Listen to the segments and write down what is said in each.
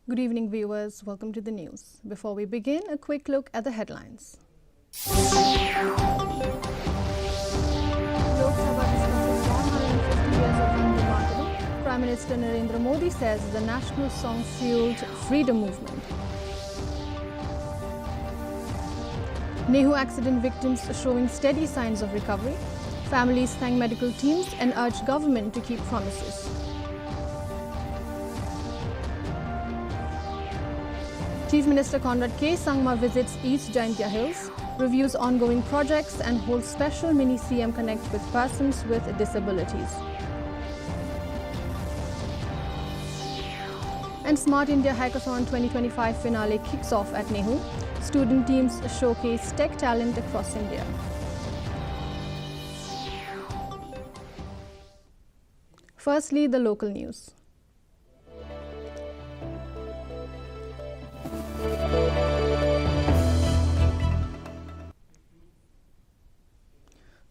Good evening, viewers. Welcome to the news. Before we begin, a quick look at the headlines. Lok Sabha discusses 150 years of Vande Mataram. Prime Minister Narendra Modi says the national song fueled freedom movement. Nehu accident victims showing steady signs of recovery. Families thank medical teams and urge government to keep promises. Chief Minister Conrad K. Sangma visits East Jaintia Hills, reviews ongoing projects and holds special mini CM Connect with persons with disabilities. And Smart India Hackathon 2025 finale kicks off at Nehu. Student teams showcase tech talent across India. Firstly, the local news.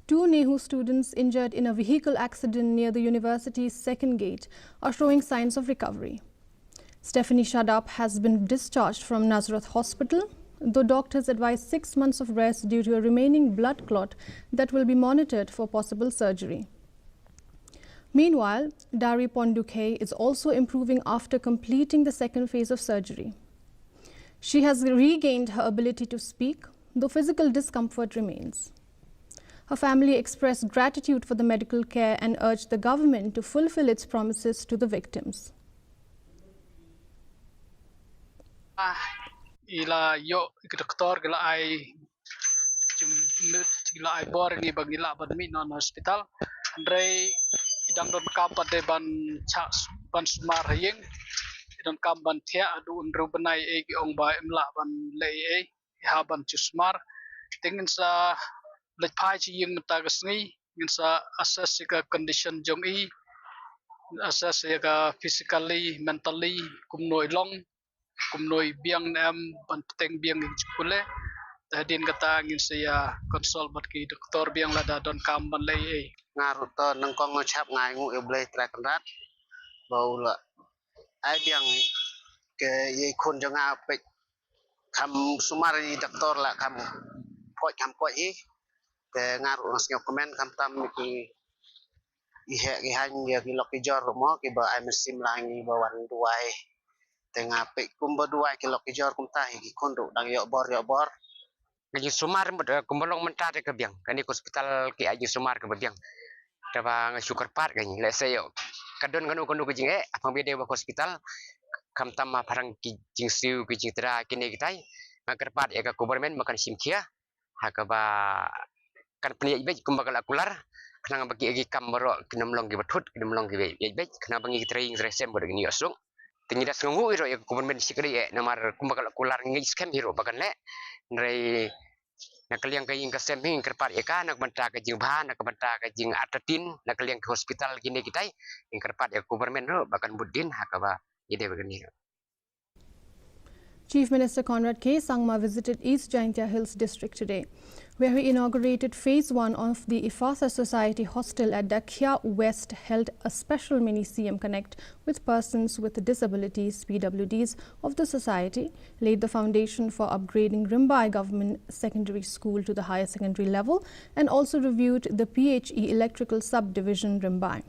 Two Nehu students injured in a vehicle accident near the university's second gate are showing signs of recovery. Stephanie Shadap has been discharged from Nazareth Hospital, though doctors advise 6 months of rest due to a remaining blood clot that will be monitored for possible surgery. Meanwhile, Dari Ponduke is also improving after completing the second phase of surgery. She has regained her ability to speak, though physical discomfort remains. Her family expressed gratitude for the medical care and urged the government to fulfill its promises to the victims. Ila yo doktor gila ai bor ni bagila badmi non hospital andre idang don kam pade ban cha ban smar yeng idang kam ban thia adu unru banai e gi ong ba emla ban le e ha ban chusmar tingin sa lek phai chi yeng ta gasngi ngin sa assess ka condition jong I assess ka physically mentally kumnoi long kumnoi biang nam banteng biang chukule tadin kata ngin saya konsol bat ki doktor biang lada don kam ban lei e ngarut to nang kong ngachap ngai ngu e blai tra kanrat bau la ai biang ke ye khun janga pe kham sumari doktor la kham poi I te ngarut nasnyo komen kham tam ki ihe ki han ye ki lok ki jor mo ki ba ai mesim langi bawan duai tengah pe kumba dua kilo kijor kumta ki kondo dang yo bor ngaji sumar kumbalong mentar ke biang kani hospital ki aji sumar ke biang taba ngasukar part kani le sayo kadon kanu ke jinge apang bede ba hospital kam tama parang ki jingsiu ki jitra kini kitai ngakar part ya ka government makan simkia hakaba kan pni be kumbakala kular kana bagi agi kamero kinamlong ki batut kinamlong ki be kana bangi traing resem bod ni osung tingida sungguh iro ya government sikri namar kumbakal kular ngi scam hero bagan le nrai nakaliang kaying kasemping kerpat ya nak banta ka jing bahan nak banta ka jing atatin nakaliang ke hospital gini kitai ing kerpat ya government ro bakan budin hakaba ide bagan ni. Chief Minister Conrad K. Sangma visited East Jaintia Hills district today, where he inaugurated Phase 1 of the Ifasa Society Hostel at Dakhya West, held a special mini CM Connect with persons with disabilities, PWDs, of the society, laid the foundation for upgrading Rimbai Government Secondary School to the higher secondary level, and also reviewed the PHE Electrical Subdivision Rimbai.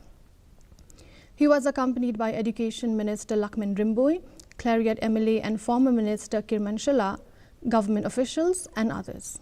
He was accompanied by Education Minister Lakman Rimboi, Clariat MLA and former Minister Kirman Shala, government officials and others.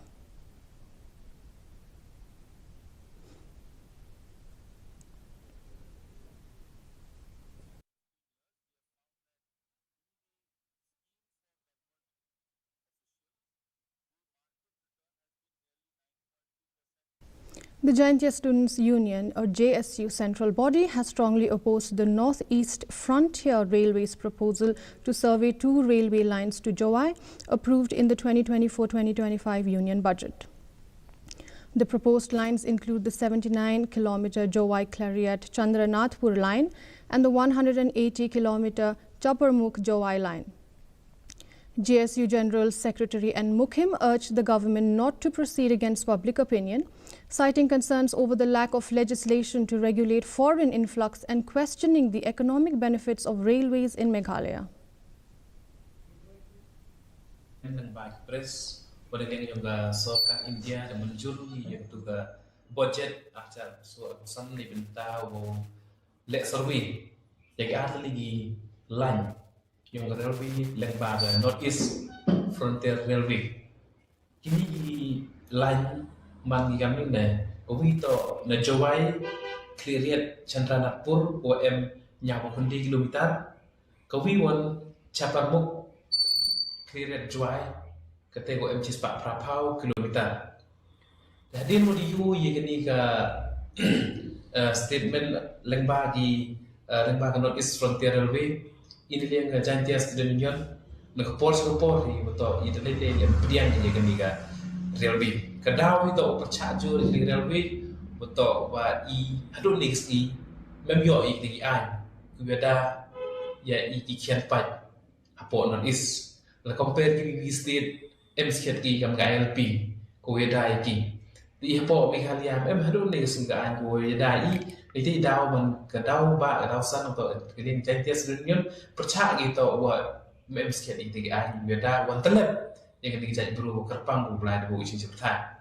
The Jaintia Students' Union, or JSU central body, has strongly opposed the North-East Frontier Railway's proposal to survey 2 railway lines to Jowai, approved in the 2024-2025 union budget. The proposed lines include the 79-kilometer Jowai-Clariat-Chandranathpur line and the 180-kilometer Chaparmukh-Jowai line. JSU General Secretary N. Mukhim urged the government not to proceed against public opinion, citing concerns over the lack of legislation to regulate foreign influx and questioning the economic benefits of railways in Meghalaya. Press pada yang sokar India dan menjurui yang juga budget aja so sam ni benta wo lek survey yang ada lagi line yang railway lembaga North East Frontier Railway kini di line man kami ne to na jawai cleariat Chandranapur OM nyawa hundi kilometer kawi won Chaparmuk cleariat jawai kete OM cispak prapau kilometer jadi mau diu ye kini ka statement lembaga North East Frontier Railway ini yang Jaintia Student Union nak report betul itu yang pedian ye kini ka railway kadau itu percaju di railway betul wa hadun ni memyo di an kubeda ya kian pat apo North East la compare ki state MSKT kam ga LP kubeda ki di po Meghalaya hadun ni sunggaan ko ya itu daw man kadau ba san to kini Jaintia Student Union percaya gitu wa MSKT di an kubeda wan telep yang kini jadi buru kerpang bulai bu isi cepetan.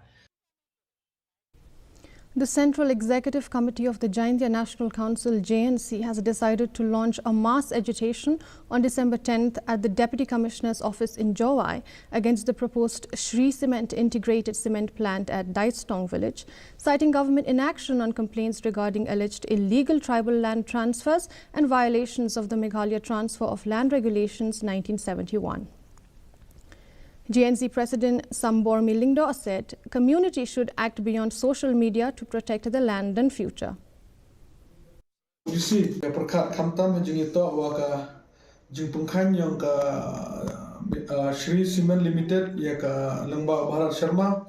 The Central Executive Committee of the Jaintia National Council (JNC) has decided to launch a mass agitation on December 10th at the Deputy Commissioner's office in Jowai against the proposed Shri Cement integrated cement plant at Daistong village, citing government inaction on complaints regarding alleged illegal tribal land transfers and violations of the Meghalaya Transfer of Land Regulations 1971. GNC President Sambor Milingdo said community should act beyond social media to protect the land and future. You see, the perkat kamtam jeng itu waka jeng pengkan yang ke Shri Cement Limited ya ke Lembah Bharat Sharma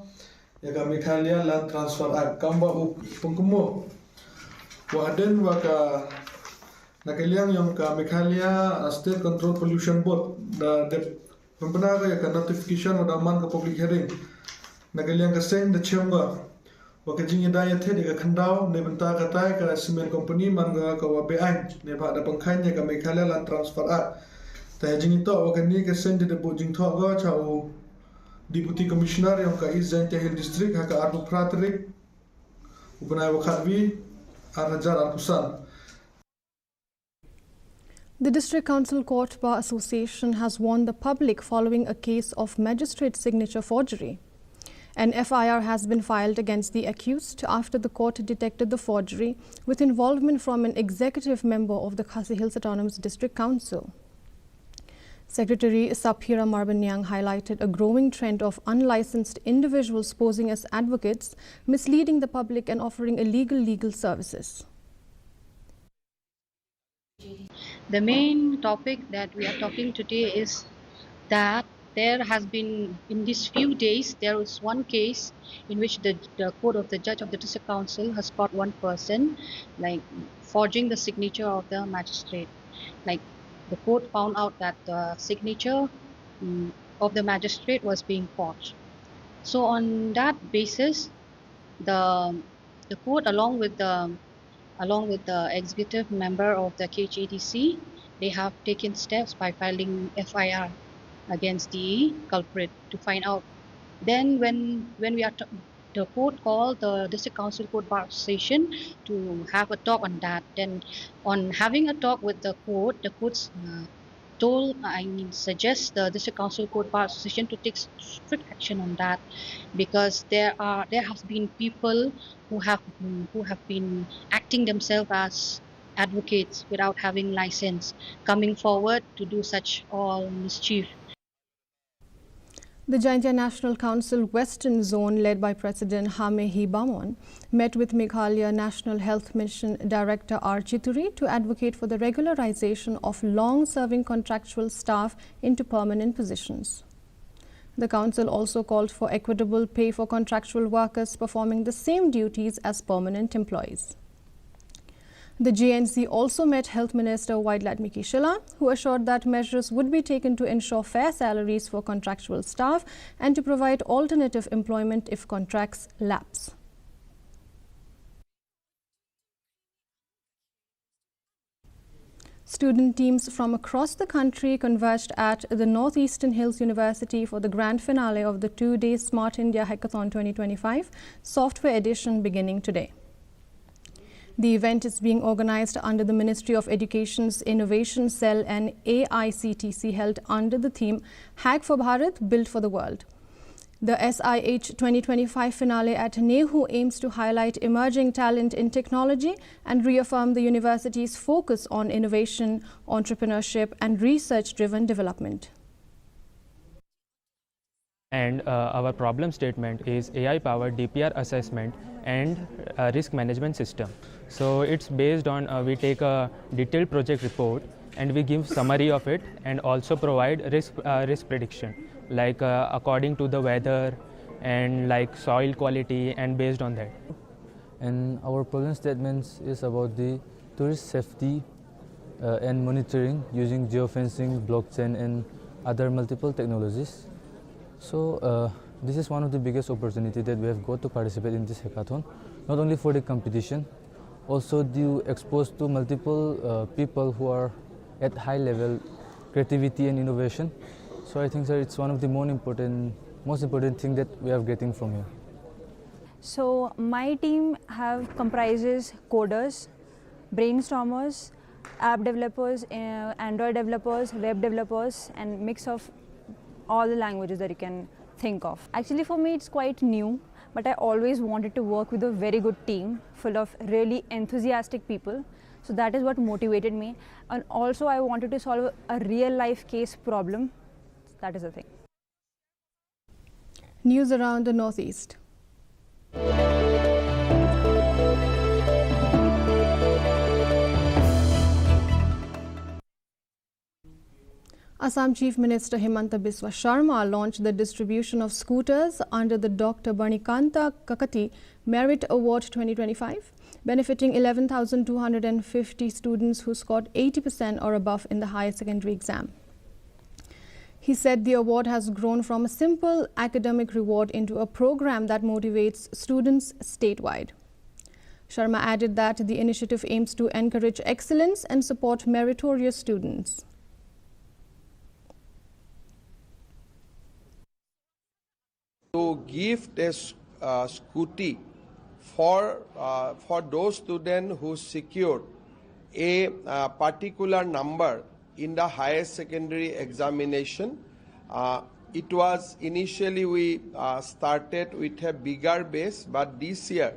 ya ke Meghalaya Land Transfer Act kamba pengkemo waden waka nakaliang yang ke Meghalaya State Control Pollution Board da Pembenar ya ke notification pada aman ke public hearing nagaliang ke send the chamber waka jingi daya the de khandau ne benta katai ke cement company manga ke wabean ne ba da pangkhanya ke Meghalaya Land Transfer Act ta jingi to waka ni ke send de bo jing tho go chau deputy commissioner yang ke East Jaintia Hill district ha ke Ardu Pratrik ubenai wakatwi Arhajar Arpusan. The District Council Court Bar Association has warned the public following a case of magistrate signature forgery. An FIR has been filed against the accused after the court detected the forgery with involvement from an executive member of the Khasi Hills Autonomous District Council. Secretary Saphira Marbanyang highlighted a growing trend of unlicensed individuals posing as advocates, misleading the public and offering illegal legal services. The main topic that we are talking today is that there has been, in these few days, there was one case in which the court of the judge of the district council has caught one person like forging the signature of the magistrate. Like the court found out that the signature of the magistrate was being forged. So on that basis, the court along with the executive member of the KHADC, they have taken steps by filing FIR against the culprit to find out. Then when we are the court called the District Council Court Bar Association to have a talk on that. Then on having a talk with the courts suggest the District Council Court Bar Association to take strict action on that, because there have been people who have been acting themselves as advocates without having license, coming forward to do such all mischief. The Jaintia National Council Western Zone, led by President Hamehi Bamon, met with Meghalaya National Health Mission Director R. Chituri to advocate for the regularization of long-serving contractual staff into permanent positions. The council also called for equitable pay for contractual workers performing the same duties as permanent employees. The GNC also met Health Minister Waidlat Shila, who assured that measures would be taken to ensure fair salaries for contractual staff and to provide alternative employment if contracts lapse. Student teams from across the country converged at the Northeastern Hills University for the grand finale of the two-day Smart India Hackathon 2025 software edition beginning today. The event is being organized under the Ministry of Education's Innovation Cell and AICTC, held under the theme Hack for Bharat, Built for the World. The SIH 2025 finale at NEHU aims to highlight emerging talent in technology and reaffirm the university's focus on innovation, entrepreneurship and research-driven development. And our problem statement is AI-powered DPR assessment and risk management system. So it's based on, we take a detailed project report and we give summary of it and also provide risk prediction, like according to the weather and like soil quality, and based on that. And our problem statements is about the tourist safety and monitoring using geofencing, blockchain and other multiple technologies. So this is one of the biggest opportunity that we have got to participate in this hackathon, not only for the competition, also to expose to multiple people who are at high level creativity and innovation. So I think that it's one of the most important thing that we are getting from here. So my team comprises coders, brainstormers, app developers, Android developers, web developers, and mix of all the languages that you can think of. Actually for me it's quite new, but I always wanted to work with a very good team full of really enthusiastic people. So that is what motivated me, and also I wanted to solve a real life case problem. That is the thing. News around the Northeast. Assam Chief Minister Himanta Biswa Sharma launched the distribution of scooters under the Dr. Barnikanta Kakati Merit Award 2025, benefiting 11,250 students who scored 80% or above in the higher secondary exam. He said the award has grown from a simple academic reward into a program that motivates students statewide. Sharma added that the initiative aims to encourage excellence and support meritorious students. To give a scooty for those students who secured a particular number in the higher secondary examination. It was initially we started with a bigger base, but this year,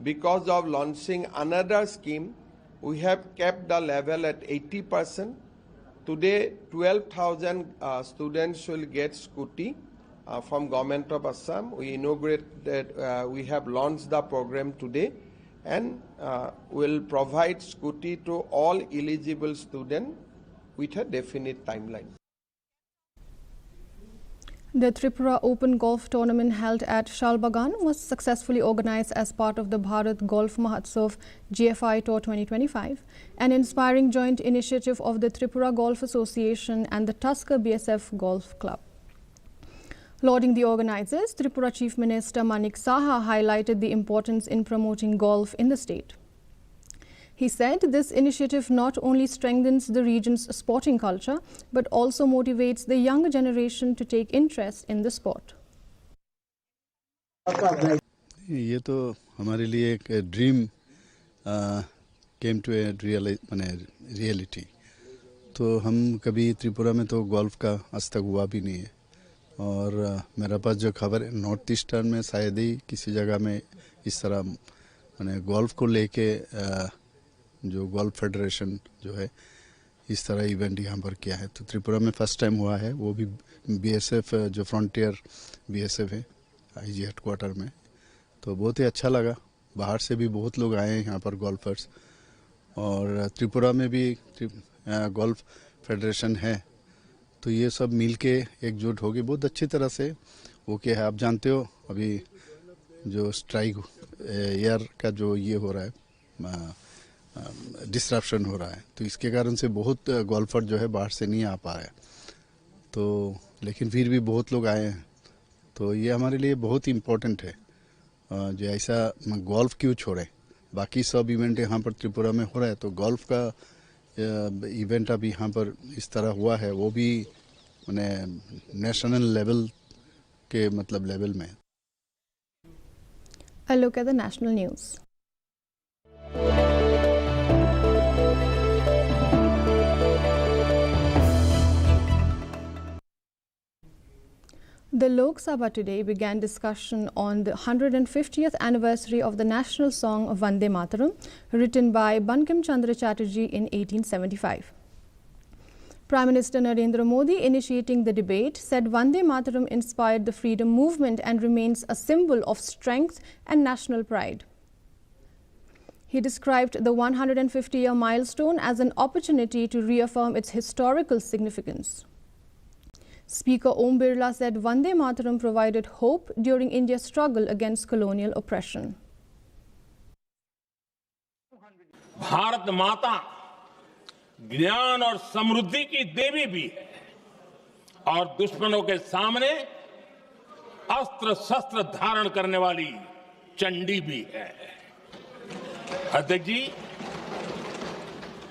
because of launching another scheme, we have kept the level at 80%. Today, 12,000 students will get scooty from Government of Assam. We inaugurated, we have launched the program today, and will provide scooty to all eligible students with a definite timeline. The Tripura Open Golf Tournament held at Shalbagan was successfully organized as part of the Bharat Golf Mahotsav GFI Tour 2025, an inspiring joint initiative of the Tripura Golf Association and the Tusker BSF Golf Club. Lauding the organizers, Tripura Chief Minister Manik Saha highlighted the importance in promoting golf in the state. He said this initiative not only strengthens the region's sporting culture, but also motivates the younger generation to take interest in the sport. ये तो हमारे लिए एक dream came to a reality. तो हम कभी त्रिपुरा में तो गोल्फ का आज तक हुआ भी नहीं है, और मेरा पास जो खबर है नॉर्थ ईस्टर्न में शायद ही किसी जगह में इस तरह माने गोल्फ को लेके जो गोल्फ फेडरेशन जो है इस तरह इवेंट यहाँ पर किया है. तो त्रिपुरा में फर्स्ट टाइम हुआ है, वो भी बीएसएफ जो फ्रंटियर बीएसएफ है आईजी हेडक्वार्टर में. तो बहुत ही अच्छा लगा. बाहर से भी बहुत लोग आए हैं यहाँ पर गोल्फर्स, और त्रिपुरा में भी गोल्फ फेडरेशन है. तो ये सब मिलके एकजुट होगी बहुत अच्छी तरह से. वो क्या है आप जानते हो, अभी जो स्ट्राइक एयर का जो ये हो रहा है डिस्ट्रप्शन हो रहा है, तो इसके कारण से बहुत गोल्फर जो है बाहर से नहीं आ पा रहे. तो लेकिन फिर भी बहुत लोग आए हैं. तो ये हमारे लिए बहुत इम्पोर्टेंट है. जो ऐसा गोल्फ क्यों छोड़े, बाकी सब इवेंट यहाँ पर त्रिपुरा में हो रहा है, तो गोल्फ का इवेंट अभी यहाँ पर इस तरह हुआ है वो भी माने नेशनल लेवल के मतलब लेवल में. A look at the national news. The Lok Sabha today began discussion on the 150th anniversary of the national song Vande Mataram, written by Bankim Chandra Chatterjee in 1875. Prime Minister Narendra Modi, initiating the debate, said Vande Mataram inspired the freedom movement and remains a symbol of strength and national pride. He described the 150-year milestone as an opportunity to reaffirm its historical significance. Speaker Om Birla said Vande Mataram provided hope during India's struggle against colonial oppression. Bharat माता ज्ञान और समृद्धि की देवी भी है और दुश्मनों के सामने अस्त्र शस्त्र धारण करने वाली चंडी भी है. अध्यक्ष जी,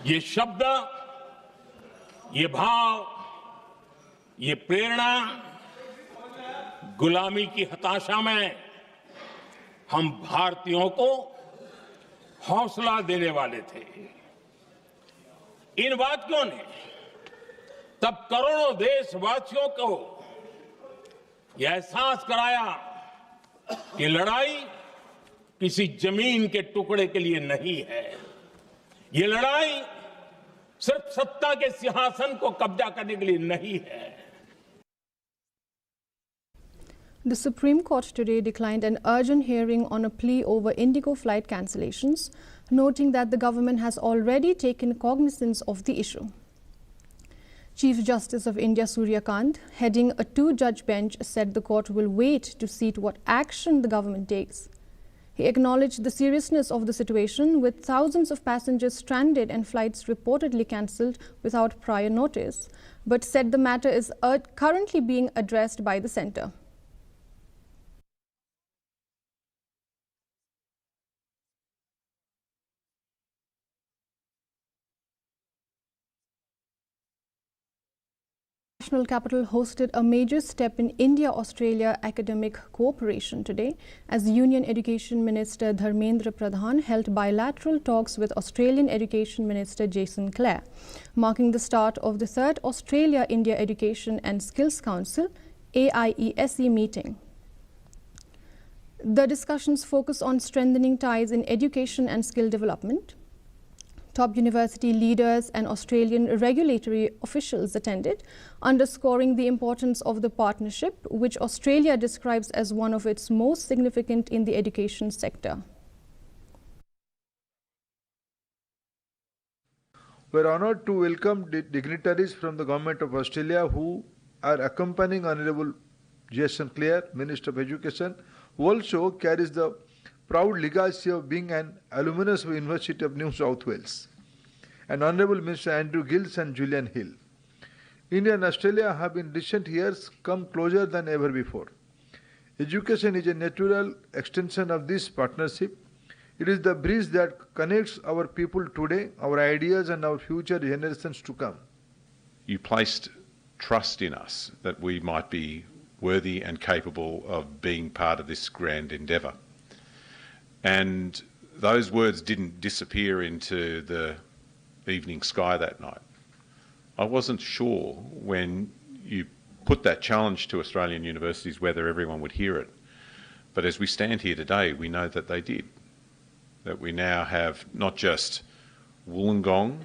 ये शब्द, ये भाव, ये प्रेरणा गुलामी की हताशा में हम भारतीयों को हौसला देने वाले थे. इन वाक्यों ने तब करोड़ों देशवासियों को यह एहसास कराया कि लड़ाई किसी जमीन के टुकड़े के लिए नहीं है. ये लड़ाई सिर्फ सत्ता के सिंहासन को कब्जा करने के लिए नहीं है. The Supreme Court today declined an urgent hearing on a plea over Indigo flight cancellations, noting that the government has already taken cognizance of the issue. Chief Justice of India Surya Kant, heading a two-judge bench, said the court will wait to see what action the government takes. He acknowledged the seriousness of the situation, with thousands of passengers stranded and flights reportedly cancelled without prior notice, but said the matter is currently being addressed by the centre. National capital hosted a major step in India-Australia academic cooperation today as Union Education Minister Dharmendra Pradhan held bilateral talks with Australian Education Minister Jason Clare, marking the start of the third Australia-India Education and Skills Council AIESE meeting. The discussions focus on strengthening ties in education and skill development. Top university leaders and Australian regulatory officials attended, underscoring the importance of the partnership, which Australia describes as one of its most significant in the education sector. We are honoured to welcome dignitaries from the Government of Australia who are accompanying Honourable Jason Clare, Minister of Education, who also carries the proud legacy of being an alumnus of the University of New South Wales, and Honourable Mr. Andrew Gills and Julian Hill. India and Australia have in recent years come closer than ever before. Education is a natural extension of this partnership. It is the bridge that connects our people today, our ideas, and our future generations to come. You placed trust in us that we might be worthy and capable of being part of this grand endeavour. And those words didn't disappear into the evening sky that night. I wasn't sure when you put that challenge to Australian universities whether everyone would hear it. But as we stand here today, we know that they did. That we now have not just Wollongong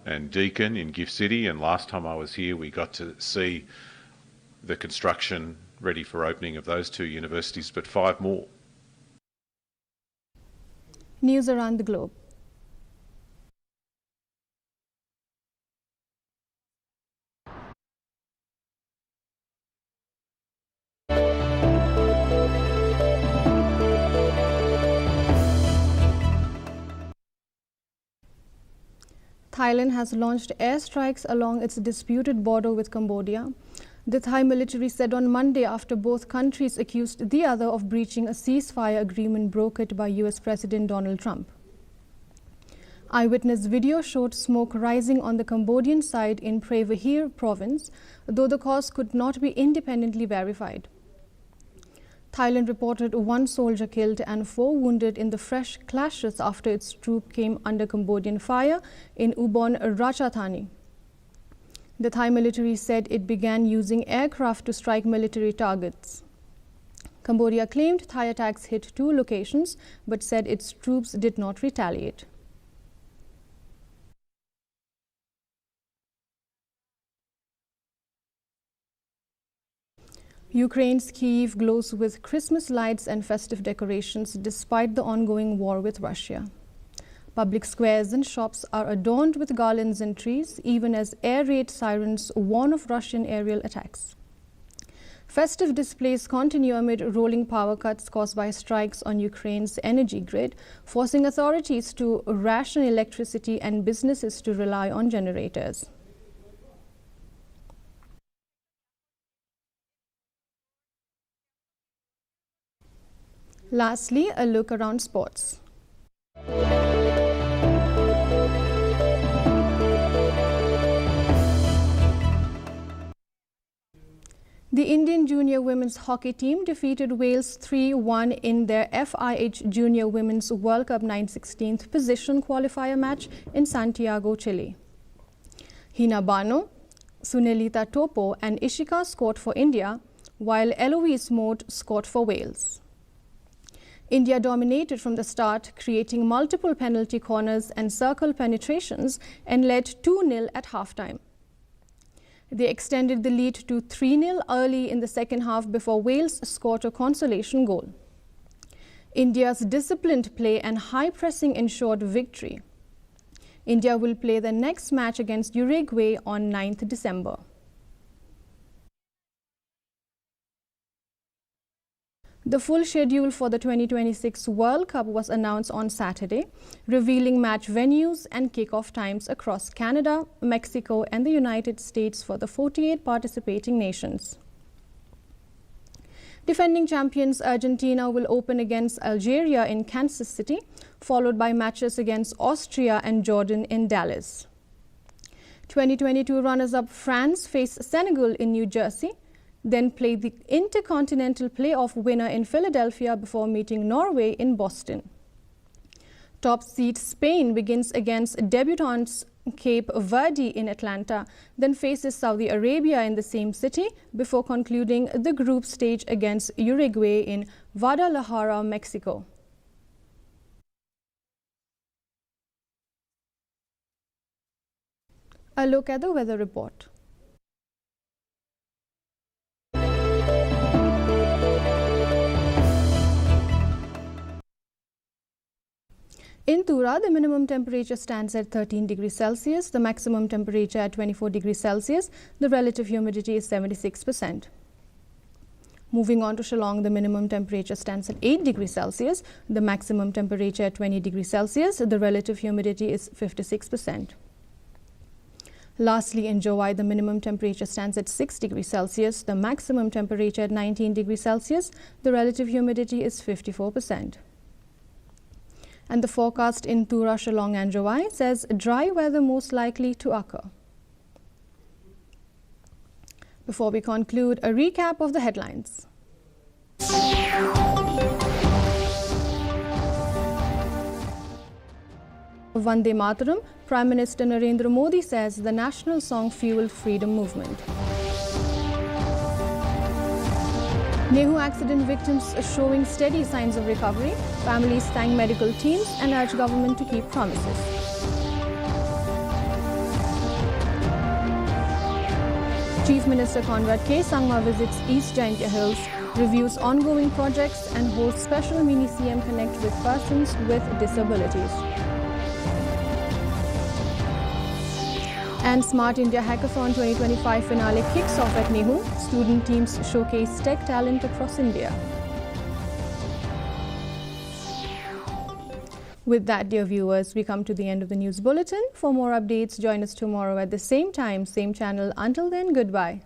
and Deakin in Gift City, and last time I was here we got to see the construction ready for opening of those two universities, but 5 more. News around the globe. Thailand has launched airstrikes along its disputed border with Cambodia. The Thai military said on Monday after both countries accused the other of breaching a ceasefire agreement brokered by US President Donald Trump. Eyewitness video showed smoke rising on the Cambodian side in Prevahir province, though the cause could not be independently verified. Thailand reported 1 soldier killed and 4 wounded in the fresh clashes after its troop came under Cambodian fire in Ubon Ratchathani. The Thai military said it began using aircraft to strike military targets. Cambodia claimed Thai attacks hit 2 locations but said its troops did not retaliate. Ukraine's Kyiv glows with Christmas lights and festive decorations despite the ongoing war with Russia. Public squares and shops are adorned with garlands and trees, even as air raid sirens warn of Russian aerial attacks. Festive displays continue amid rolling power cuts caused by strikes on Ukraine's energy grid, forcing authorities to ration electricity and businesses to rely on generators. Lastly, a look around sports. The Indian junior women's hockey team defeated Wales 3-1 in their FIH Junior Women's World Cup 9/16th position qualifier match in Santiago, Chile. Hina Bano, Sunelita Topo and Ishika scored for India, while Eloise Mote scored for Wales. India dominated from the start, creating multiple penalty corners and circle penetrations and led 2-0 at halftime. They extended the lead to 3-0 early in the second half before Wales scored a consolation goal. India's disciplined play and high pressing ensured victory. India will play the next match against Uruguay on 9th December. The full schedule for the 2026 World Cup was announced on Saturday, revealing match venues and kickoff times across Canada, Mexico and the United States for the 48 participating nations. Defending champions Argentina will open against Algeria in Kansas City, followed by matches against Austria and Jordan in Dallas. 2022 runners-up France face Senegal in New Jersey, then play the Intercontinental Playoff winner in Philadelphia before meeting Norway in Boston. Top seed Spain begins against debutants Cape Verde in Atlanta, then faces Saudi Arabia in the same city before concluding the group stage against Uruguay in Guadalajara, Mexico. A look at the weather report. In Tura, the minimum temperature stands at 13 degrees Celsius, the maximum temperature at 24 degrees Celsius, the relative humidity is 76%. Moving on to Shillong, the minimum temperature stands at 8 degrees Celsius, the maximum temperature at 20 degrees Celsius, the relative humidity is 56%. Lastly, in Jowai, the minimum temperature stands at 6 degrees Celsius, the maximum temperature at 19 degrees Celsius, the relative humidity is 54%. And the forecast in Tura, Shillong and Jowai says dry weather most likely to occur. Before we conclude, a recap of the headlines. Vande Mataram, Prime Minister Narendra Modi says the national song fueled freedom movement. Nehu accident victims are showing steady signs of recovery. Families thank medical teams and urge government to keep promises. Chief Minister Conrad K. Sangma visits East Jaintia Hills, reviews ongoing projects and holds special mini CM Connect with persons with disabilities. And Smart India Hackathon 2025 finale kicks off at Nehu. Student teams showcase tech talent across India. With that, dear viewers, we come to the end of the news bulletin. For more updates, join us tomorrow at the same time, same channel. Until then, goodbye.